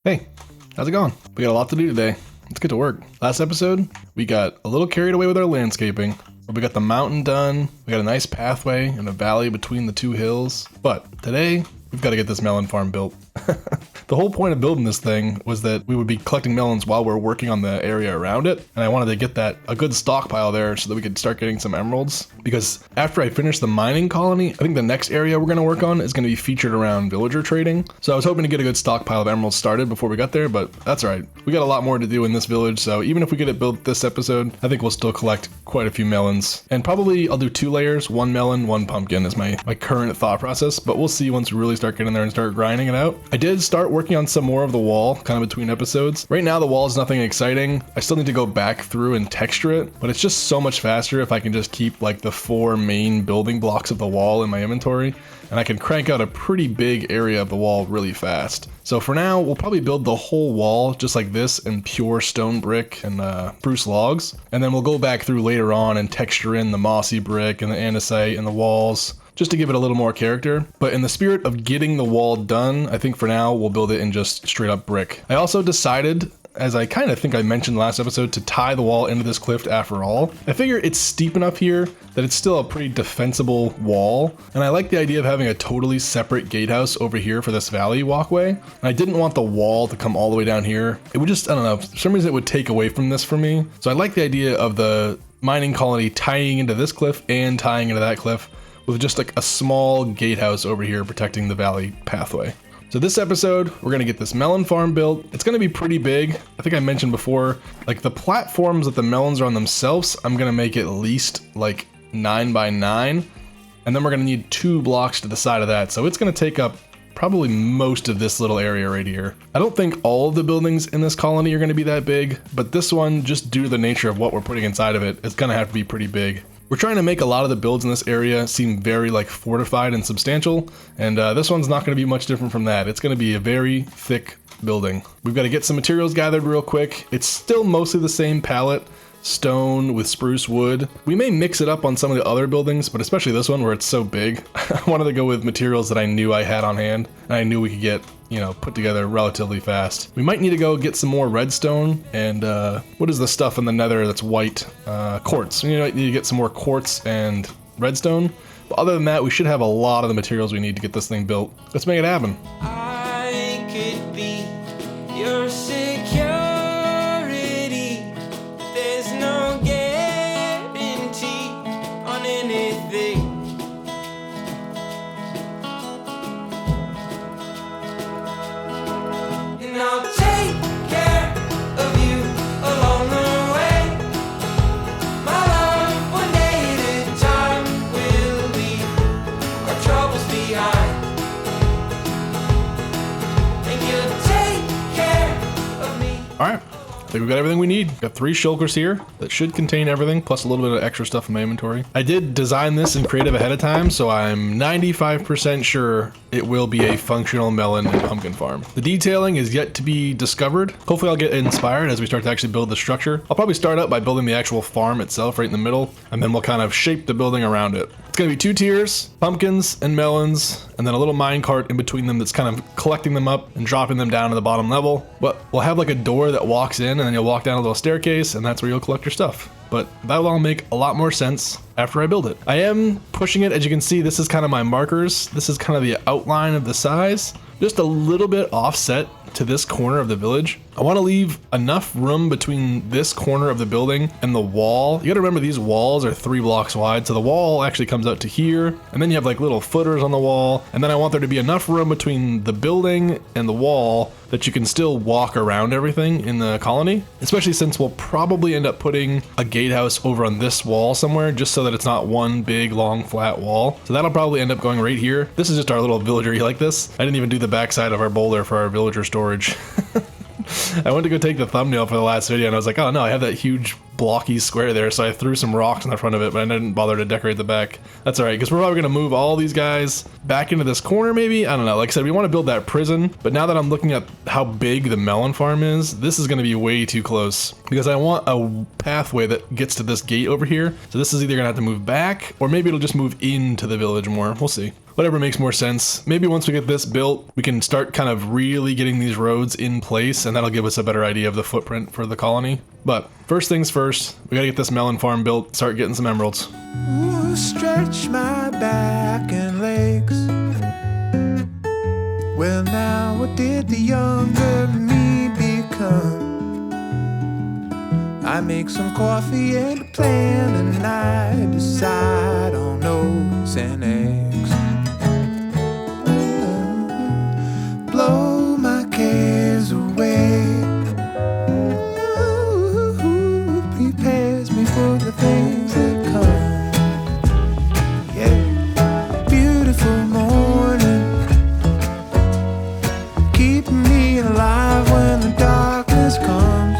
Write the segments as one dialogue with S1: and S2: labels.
S1: Hey, how's it going? We got a lot to do today. Let's get to work. Last episode, we got a little carried away with our landscaping. We got the mountain done, we got a nice pathway and a valley between the two hills. But today, we've got to get this melon farm built. The whole point of building this thing was that we would be collecting melons while we're working on the area around it, and I wanted to get a good stockpile there so that we could start getting some emeralds. Because after I finish the mining colony, I think the next area we're going to work on is going to be featured around villager trading. So I was hoping to get a good stockpile of emeralds started before we got there, but that's all right. We got a lot more to do in this village, so even if we get it built this episode, I think we'll still collect quite a few melons. And probably I'll do 2 layers, 1 melon, 1 pumpkin is my current thought process, but we'll see once we really start getting there and start grinding it out. I did start working on some more of the wall, kind of between episodes. Right now the wall is nothing exciting. I still need to go back through and texture it, but it's just so much faster if I can just keep like the 4 main building blocks of the wall in my inventory, and I can crank out a pretty big area of the wall really fast. So for now, we'll probably build the whole wall just like this in pure stone brick and spruce logs, and then we'll go back through later on and texture in the mossy brick and the andesite and the walls, just to give it a little more character. But in the spirit of getting the wall done, I think for now we'll build it in just straight up brick. I also decided, as I kind of think I mentioned last episode, to tie the wall into this cliff after all. I figure it's steep enough here that it's still a pretty defensible wall, and I like the idea of having a totally separate gatehouse over here for this valley walkway. And I didn't want the wall to come all the way down here. It would just, I don't know, for some reason it would take away from this for me. So I like the idea of the mining colony tying into this cliff and tying into that cliff, with just like a small gatehouse over here protecting the valley pathway. So this episode, we're gonna get this melon farm built. It's gonna be pretty big. I think I mentioned before, like the platforms that the melons are on themselves, I'm gonna make at least like 9 by 9. And then we're gonna need 2 blocks to the side of that. So it's gonna take up probably most of this little area right here. I don't think all of the buildings in this colony are gonna be that big, but this one, just due to the nature of what we're putting inside of it, it's gonna have to be pretty big. We're trying to make a lot of the builds in this area seem very like fortified and substantial, and this one's not going to be much different from that. It's going to be a very thick building. We've got to get some materials gathered real quick. It's still mostly the same palette, stone with spruce wood. We may mix it up on some of the other buildings, but especially this one where it's so big. I wanted to go with materials that I knew I had on hand, and I knew we could get, you know, put together relatively fast. We might need to go get some more redstone and what is the stuff in the nether that's white? Quartz. We might need to get some more quartz and redstone. But other than that, we should have a lot of the materials we need to get this thing built. Let's make it happen.
S2: I could be your security. There's no guarantee on anything. And I'll take care of you along the way. My love, one day at a time, will leave our troubles behind. And you'll take care of me.
S1: All right. I think we've got everything we need. Got 3 shulkers here that should contain everything, plus a little bit of extra stuff in my inventory. I did design this in creative ahead of time, so I'm 95% sure it will be a functional melon and pumpkin farm. The detailing is yet to be discovered. Hopefully I'll get inspired as we start to actually build the structure. I'll probably start out by building the actual farm itself right in the middle, and then we'll kind of shape the building around it. It's gonna be 2 tiers, pumpkins and melons, and then a little mine cart in between them that's kind of collecting them up and dropping them down to the bottom level. But we'll have like a door that walks in, and then you'll walk down a little staircase, and that's where you'll collect your stuff. But that'll all make a lot more sense after I build it. I am pushing it. As you can see, this is kind of my markers. This is kind of the outline of the size, just a little bit offset to this corner of the village. I want to leave enough room between this corner of the building and the wall. You gotta remember these walls are 3 blocks wide, so the wall actually comes out to here, and then you have like little footers on the wall, and then I want there to be enough room between the building and the wall that you can still walk around everything in the colony, especially since we'll probably end up putting a gatehouse over on this wall somewhere, just so that it's not one big long flat wall. So that'll probably end up going right here. This is just our little villager. You like this? I didn't even do the backside of our boulder for our villager storage. I went to go take the thumbnail for the last video, and I was like, oh no, I have that huge blocky square there, so I threw some rocks in the front of it, but I didn't bother to decorate the back. That's alright, because we're probably going to move all these guys back into this corner maybe? I don't know. Like I said, we want to build that prison, but now that I'm looking at how big the melon farm is, this is going to be way too close, because I want a pathway that gets to this gate over here. So this is either going to have to move back, or maybe it'll just move into the village more. We'll see. whatever makes more sense. Maybe once we get this built, we can start kind of really getting these roads in place, and that'll give us a better idea of the footprint for the colony. But first things first, we gotta get this melon farm built, start getting some emeralds.
S3: Ooh, stretch my back and legs. Well, now what did the younger me become? I make some coffee and a plan, and I decide on oats and eggs. Blow my cares away. Ooh, prepares me for the things that come. Yeah, beautiful morning, keeping me alive when the darkness comes.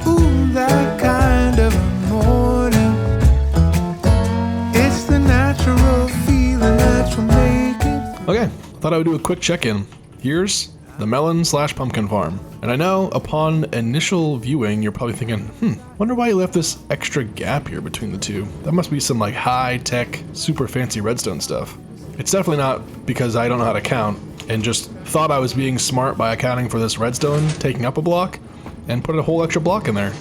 S3: Ooh, that kind of a morning. It's the natural feeling that will make it.
S1: Okay, thought I would do a quick check-in. Here's the melon/pumpkin farm. And I know upon initial viewing, you're probably thinking, wonder why you left this extra gap here between the two. That must be some like high-tech, super fancy redstone stuff. It's definitely not because I don't know how to count and just thought I was being smart by accounting for this redstone taking up a block and put a whole extra block in there.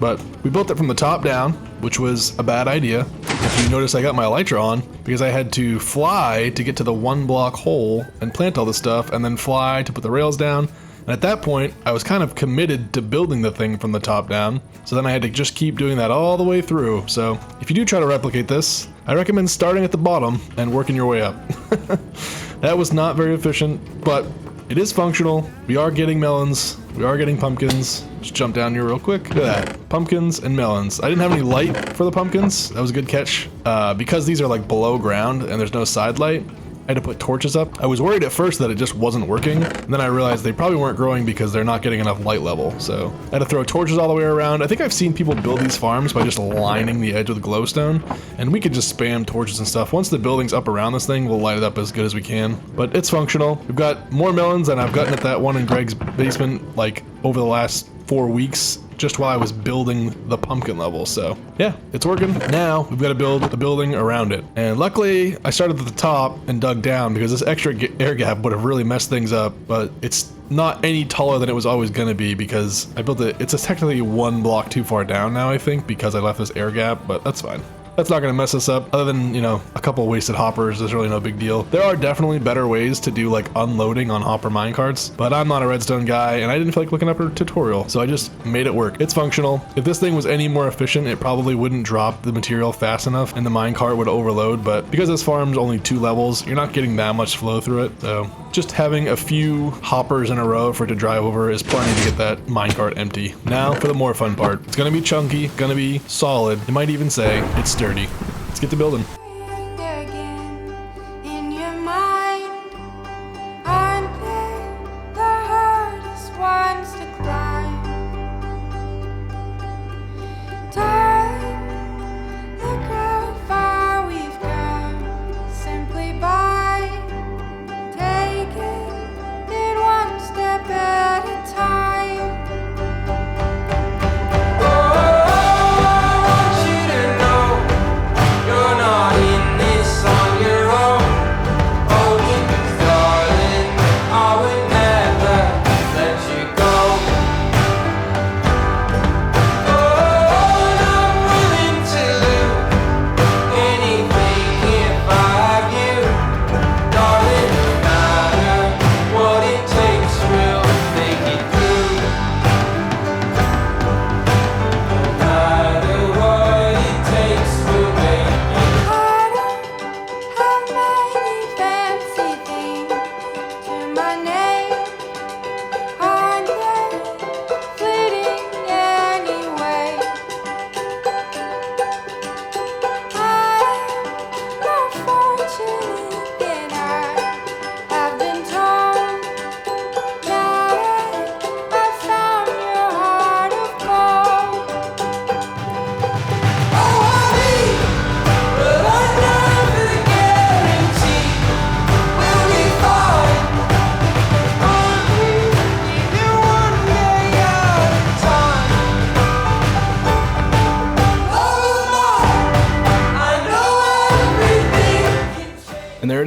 S1: But we built it from the top down, which was a bad idea. If you notice, I got my elytra on because I had to fly to get to the 1 block hole and plant all this stuff and then fly to put the rails down. And at that point, I was kind of committed to building the thing from the top down. So then I had to just keep doing that all the way through. So if you do try to replicate this, I recommend starting at the bottom and working your way up. That was not very efficient, but it is functional. We are getting melons. We are getting pumpkins. Just jump down here real quick. Look at that. Pumpkins and melons. I didn't have any light for the pumpkins. That was a good catch. Because these are like below ground and there's no side light, I had to put torches up. I was worried at first that it just wasn't working. And then I realized they probably weren't growing because they're not getting enough light level. So I had to throw torches all the way around. I think I've seen people build these farms by just lining the edge with glowstone. And we could just spam torches and stuff. Once the building's up around this thing, we'll light it up as good as we can. But it's functional. We've got more melons than I've gotten at that one in Greg's basement like over the last 4 weeks. Just while I was building the pumpkin level. So yeah, it's working. Now we've got to build the building around it. And luckily I started at the top and dug down because this extra air gap would have really messed things up, but it's not any taller than it was always going to be because I built it. It's technically 1 block too far down now, I think, because I left this air gap, but that's fine. That's not going to mess us up. Other than, a couple wasted hoppers, there's really no big deal. There are definitely better ways to do like unloading on hopper minecarts, but I'm not a redstone guy and I didn't feel like looking up a tutorial, so I just made it work. It's functional. If this thing was any more efficient, it probably wouldn't drop the material fast enough and the minecart would overload, but because this farm's only 2 levels, you're not getting that much flow through it, so just having a few hoppers in a row for it to drive over is plenty to get that minecart empty. Now for the more fun part. It's gonna be chunky, gonna be solid. You might even say it's sturdy. Let's get to building.
S2: Again, in your mind, aren't they the hardest ones to climb? Darling, look how far we've come simply by taking it one step at a time. Oh, I want you to know you're not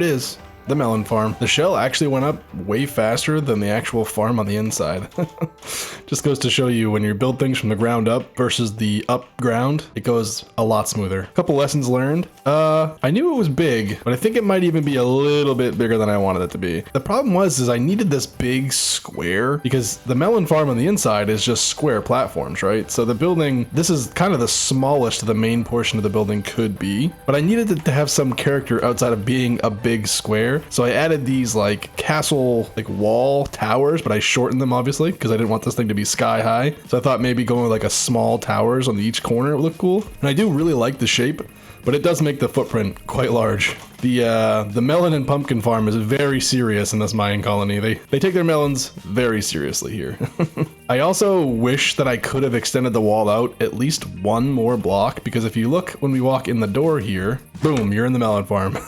S1: is. The melon farm. The shell actually went up way faster than the actual farm on the inside. Just goes to show you when you build things from the ground up versus the up ground, it goes a lot smoother. Couple lessons learned. I knew it was big, but I think it might even be a little bit bigger than I wanted it to be. The problem is I needed this big square because the melon farm on the inside is just square platforms, right? So the building, this is kind of the smallest the main portion of the building could be, but I needed it to have some character outside of being a big square. So I added these like castle, like wall towers, but I shortened them obviously because I didn't want this thing to be sky high. So I thought maybe going with like a small towers on each corner would look cool. And I do really like the shape, but it does make the footprint quite large. The melon and pumpkin farm is very serious in this Mayan colony. They take their melons very seriously here. I also wish that I could have extended the wall out at least one more block, because if you look when we walk in the door here, boom, you're in the melon farm.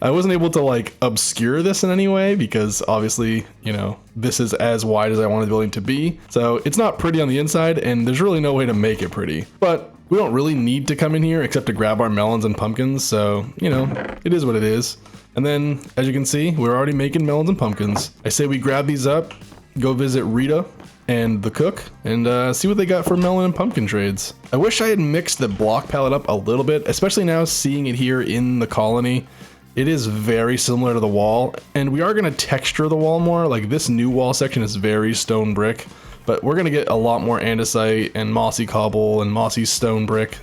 S1: I wasn't able to like obscure this in any way because obviously, you know, this is as wide as I wanted the building to be. So it's not pretty on the inside and there's really no way to make it pretty. But we don't really need to come in here except to grab our melons and pumpkins, so, you know, it is what it is. And then, as you can see, we're already making melons and pumpkins. I say we grab these up, go visit Rita and the cook, and see what they got for melon and pumpkin trades. I wish I had mixed the block palette up a little bit, especially now seeing it here in the colony. It is very similar to the wall, and we are going to texture the wall more. Like this new wall section is very stone brick. But we're going to get a lot more andesite and mossy cobble and mossy stone brick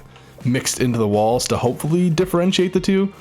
S1: mixed into the walls to hopefully differentiate the two.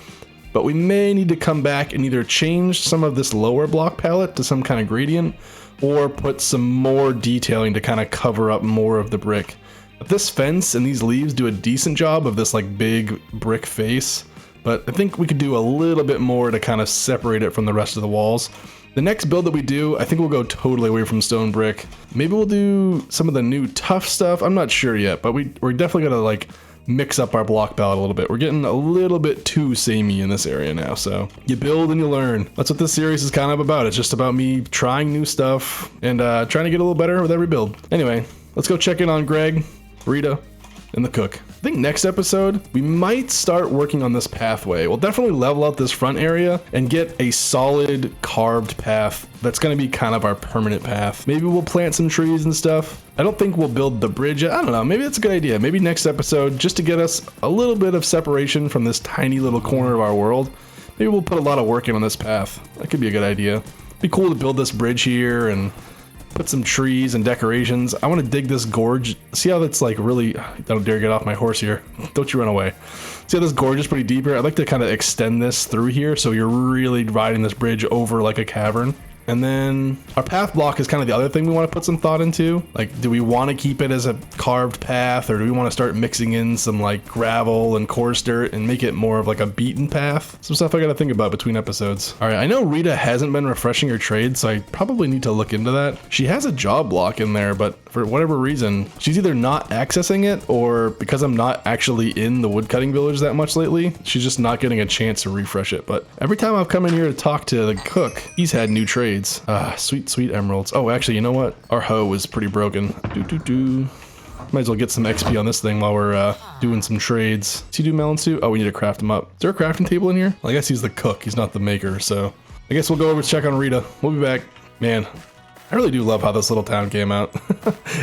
S1: But we may need to come back and either change some of this lower block palette to some kind of gradient or put some more detailing to kind of cover up more of the brick. But this fence and these leaves do a decent job of this like big brick face, but I think we could do a little bit more to kind of separate it from the rest of the walls. The next build that we do, I think we'll go totally away from stone brick. Maybe we'll do some of the new tough stuff. I'm not sure yet, but we're definitely gonna like mix up our block palette a little bit. We're getting a little bit too samey in this area now, so you build and you learn. That's what this series is kind of about. It's just about me trying new stuff and trying to get a little better with every build. Anyway, let's go check in on Greg, Rita, and the cook. I think next episode, we might start working on this pathway. We'll definitely level out this front area and get a solid carved path that's going to be kind of our permanent path. Maybe we'll plant some trees and stuff. I don't think we'll build the bridge. I don't know. Maybe that's a good idea. Maybe next episode, just to get us a little bit of separation from this tiny little corner of our world, maybe we'll put a lot of work in on this path. That could be a good idea. It'd be cool to build this bridge here and put some trees and decorations. I want to dig this gorge. See how that's like really, don't dare get off my horse here. Don't you run away. See how this gorge is pretty deep here? I'd like to kind of extend this through here so you're really riding this bridge over like a cavern. And then our path block is kind of the other thing we want to put some thought into. Like, do we want to keep it as a carved path, or do we want to start mixing in some like gravel and coarse dirt and make it more of like a beaten path? Some stuff I got to think about between episodes. All right, I know Rita hasn't been refreshing her trade, so I probably need to look into that. She has a job block in there, but for whatever reason, she's either not accessing it, or because I'm not actually in the woodcutting village that much lately, she's just not getting a chance to refresh it. But every time I've come in here to talk to the cook, he's had new trades. Sweet, sweet emeralds. Oh, actually, you know what? Our hoe is pretty broken. Might as well get some XP on this thing while we're doing some trades. Does he do melons too? Oh, we need to craft them up. Is there a crafting table in here? Well, I guess he's the cook. He's not the maker, so I guess we'll go over to check on Rita. We'll be back. Man, I really do love how this little town came out.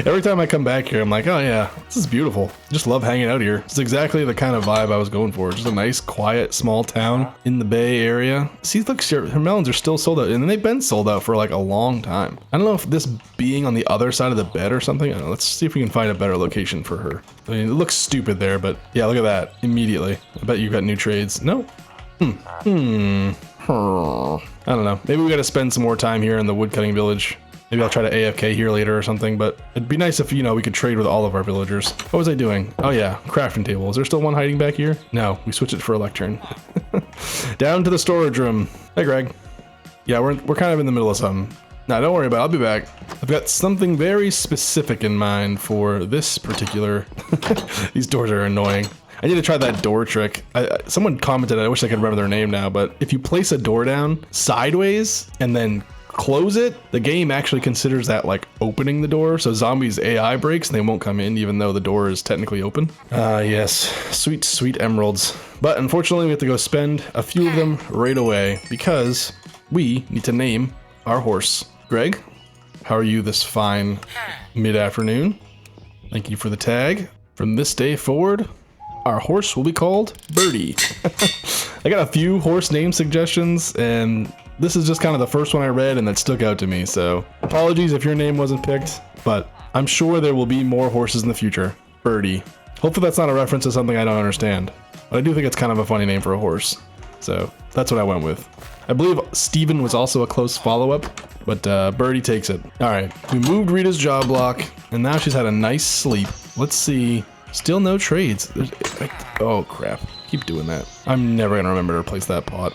S1: Every time I come back here, I'm like, oh yeah, this is beautiful. Just love hanging out here. It's exactly the kind of vibe I was going for. Just a nice, quiet, small town in the Bay Area. See, look, her melons are still sold out, and they've been sold out for like a long time. I don't know if this being on the other side of the bed or something. I don't know. Let's see if we can find a better location for her. I mean, it looks stupid there, but yeah, look at that. Immediately. I bet you got new trades. No? I don't know. Maybe we got to spend some more time here in the woodcutting village. Maybe I'll try to AFK here later or something, but it'd be nice if, you know, we could trade with all of our villagers. What was I doing? Oh yeah, crafting table. Is there still one hiding back here? No, we switched it for a lectern. Down to the storage room. Hey, Greg. Yeah, we're kind of in the middle of something. Nah, don't worry about it. I'll be back. I've got something very specific in mind for this particular... These doors are annoying. I need to try that door trick. Someone commented, I wish I could remember their name now, but if you place a door down sideways and then close it, the game actually considers that like opening the door. So zombies AI breaks and they won't come in even though the door is technically open. Yes, sweet, sweet emeralds. But unfortunately we have to go spend a few of them right away because we need to name our horse. Greg, how are you this fine mid-afternoon? Thank you for the tag. From this day forward, our horse will be called Birdie. I got a few horse name suggestions, and this is just kind of the first one I read and that stuck out to me, so apologies if your name wasn't picked, but I'm sure there will be more horses in the future. Birdie. Hopefully that's not a reference to something I don't understand, but I do think it's kind of a funny name for a horse, so that's what I went with. I believe Steven was also a close follow-up, but Birdie takes it. Alright, we moved Rita's job block, and now she's had a nice sleep. Let's see. Still no trades. Oh crap. Keep doing that. I'm never gonna remember to replace that pot.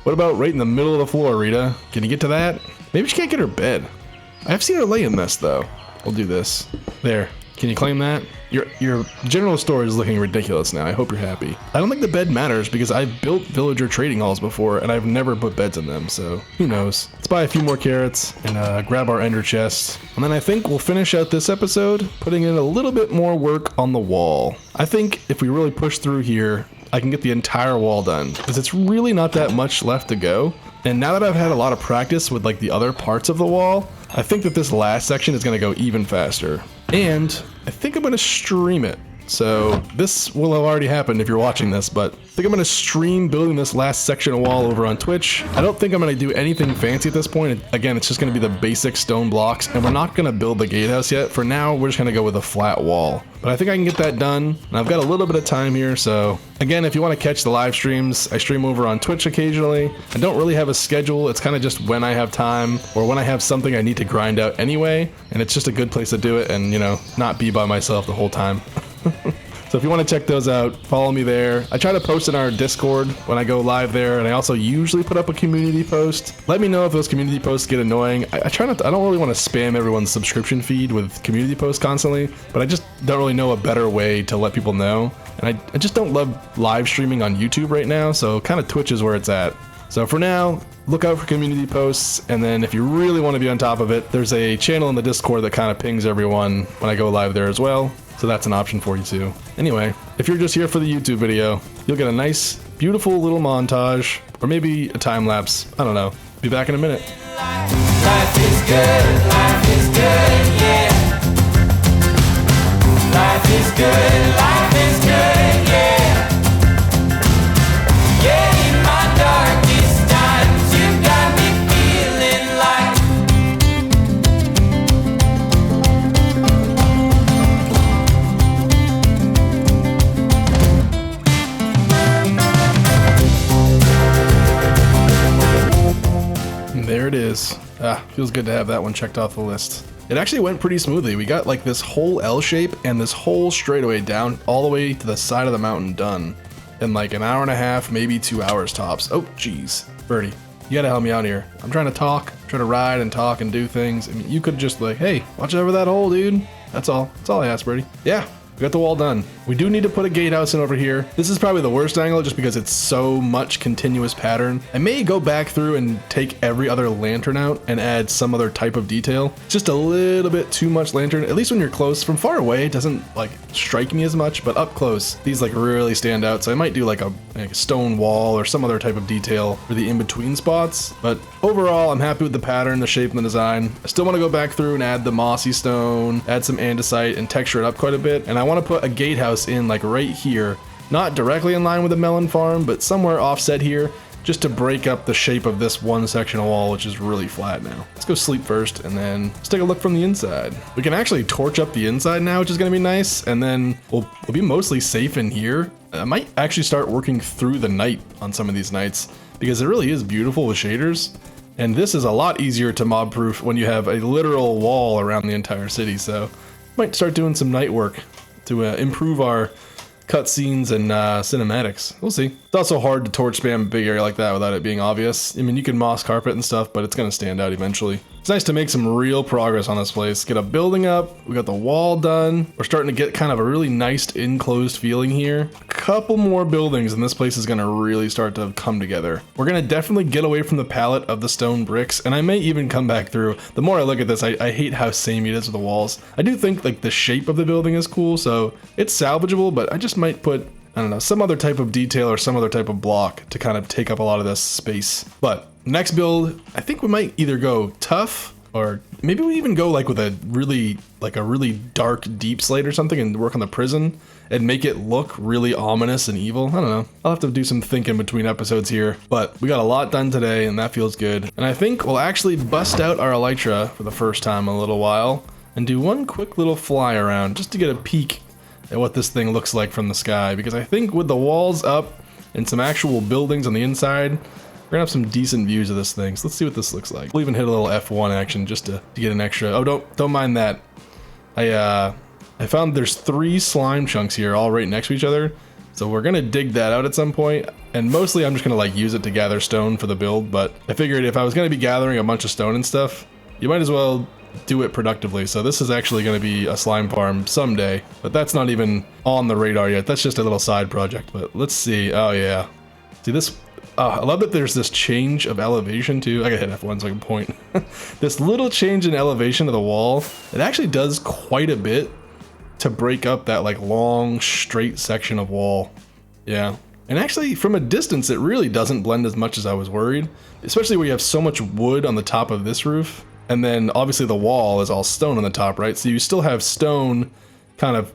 S1: What about right in the middle of the floor, Rita? Can you get to that? Maybe she can't get her bed. I've seen her lay in this though. We'll do this. There. Can you claim that? Your general store is looking ridiculous now. I hope you're happy. I don't think the bed matters because I've built villager trading halls before and I've never put beds in them, so who knows. Let's buy a few more carrots and grab our ender chest. And then I think we'll finish out this episode putting in a little bit more work on the wall. I think if we really push through here, I can get the entire wall done because it's really not that much left to go. And now that I've had a lot of practice with like the other parts of the wall, I think that this last section is going to go even faster. And I think I'm going to stream it. So this will have already happened if you're watching this, but I think I'm going to stream building this last section of wall over on Twitch. I don't think I'm going to do anything fancy at this point. Again, it's just going to be the basic stone blocks, and we're not going to build the gatehouse yet. For now, we're just going to go with a flat wall. But I think I can get that done, and I've got a little bit of time here, so again, if you want to catch the live streams, I stream over on Twitch occasionally. I don't really have a schedule. It's kind of just when I have time or when I have something I need to grind out anyway, and it's just a good place to do it and, you know, not be by myself the whole time. So if you want to check those out, follow me there. I try to post in our Discord when I go live there, and I also usually put up a community post. Let me know if those community posts get annoying. I try not to, I don't really want to spam everyone's subscription feed with community posts constantly, but I just don't really know a better way to let people know. And I just don't love live streaming on YouTube right now, so kind of Twitch is where it's at. So for now, look out for community posts, and then if you really want to be on top of it, there's a channel in the Discord that kind of pings everyone when I go live there as well. So that's an option for you too. Anyway, if you're just here for the YouTube video, you'll get a nice, beautiful little montage, or maybe a time lapse. I don't know. Be back in a minute.
S2: Life is good, yeah. Life is good, yeah. Yeah, in my darkest times, you got me feeling like
S1: there it is. Feels good to have that one checked off the list. It actually went pretty smoothly. We got like this whole L shape and this whole straightaway down all the way to the side of the mountain done in like an hour and a half, maybe 2 hours tops. Oh, geez. Birdie, you gotta help me out here. I'm trying to talk, try to ride and talk and do things. I mean, you could just like, hey, watch over that hole, dude. That's all. That's all I asked, Birdie. Yeah. We got the wall done. We do need to put a gatehouse in over here. This is probably the worst angle just because it's so much continuous pattern. I may go back through and take every other lantern out and add some other type of detail. Just a little bit too much lantern, at least when you're close. From far away, it doesn't like strike me as much, but up close, these like really stand out. So I might do like a stone wall or some other type of detail for the in-between spots. But overall, I'm happy with the pattern, the shape, and the design. I still want to go back through and add the mossy stone, add some andesite, and texture it up quite a bit. And I want to put a gatehouse in like right here, not directly in line with the melon farm, but somewhere offset here, just to break up the shape of this one section of wall, which is really flat now. Let's go sleep first, and then let's take a look from the inside. We can actually torch up the inside now, which is gonna be nice, and then we'll be mostly safe in here. I might actually start working through the night on some of these nights, because it really is beautiful with shaders. And this is a lot easier to mob proof when you have a literal wall around the entire city, so might start doing some night work to improve our cutscenes and cinematics. We'll see. It's also hard to torch spam a big area like that without it being obvious. I mean, you can moss carpet and stuff, but it's gonna stand out eventually. It's nice to make some real progress on this place. Get a building up, we got the wall done. We're starting to get kind of a really nice enclosed feeling here. A couple more buildings and this place is gonna really start to come together. We're gonna definitely get away from the palette of the stone bricks, and I may even come back through. The more I look at this, I hate how samey it is with the walls. I do think like the shape of the building is cool, so it's salvageable, but I just might put, I don't know, some other type of detail or some other type of block to kind of take up a lot of this space. But next build, I think we might either go tough or maybe we even go like with a really dark deep slate or something and work on the prison and make it look really ominous and evil. I don't know. I'll have to do some thinking between episodes here, but we got a lot done today and that feels good. And I think we'll actually bust out our elytra for the first time in a little while and do one quick little fly around just to get a peek at what this thing looks like from the sky, because I think with the walls up and some actual buildings on the inside, we're gonna have some decent views of this thing. So let's see what this looks like. We'll even hit a little F1 action just to get an extra. Oh, don't mind that. I found there's 3 slime chunks here all right next to each other. So we're gonna dig that out at some point, and mostly I'm just gonna like use it to gather stone for the build, but I figured if I was gonna be gathering a bunch of stone and stuff, you might as well do it productively. So this is actually going to be a slime farm someday, but that's not even on the radar yet. That's just a little side project, but let's see. Oh yeah. See this? I love that there's this change of elevation too. I gotta hit F1 so I can point. This little change in elevation of the wall, it actually does quite a bit to break up that like long straight section of wall. Yeah. And actually from a distance, it really doesn't blend as much as I was worried, especially where you have so much wood on the top of this roof. And then obviously the wall is all stone on the top, right? So you still have stone kind of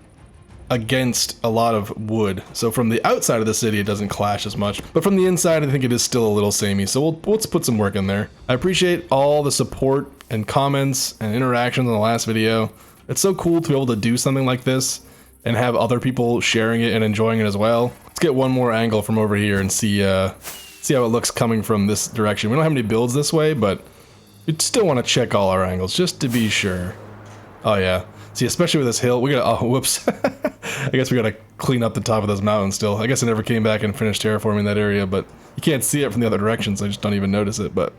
S1: against a lot of wood. So from the outside of the city, it doesn't clash as much. But from the inside, I think it is still a little samey. So let's put some work in there. I appreciate all the support and comments and interactions in the last video. It's so cool to be able to do something like this and have other people sharing it and enjoying it as well. Let's get one more angle from over here and see how it looks coming from this direction. We don't have any builds this way, but you'd still want to check all our angles just to be sure. Oh yeah. See, especially with this hill, we gotta, oh, whoops. I guess we gotta clean up the top of this mountain still. I guess I never came back and finished terraforming that area, but you can't see it from the other direction, so I just don't even notice it. But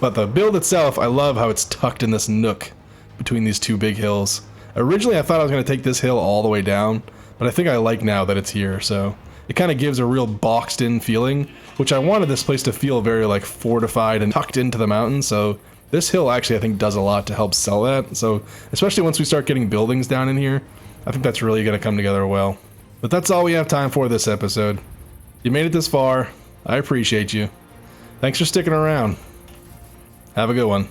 S1: the build itself, I love how it's tucked in this nook between these 2 big hills. Originally, I thought I was gonna take this hill all the way down, but I think I like now that it's here, so it kind of gives a real boxed in feeling, which I wanted this place to feel very like fortified and tucked into the mountain. So this hill actually I think does a lot to help sell that. So especially once we start getting buildings down in here, I think that's really going to come together well. But that's all we have time for this episode. You made it this far. I appreciate you. Thanks for sticking around. Have a good one.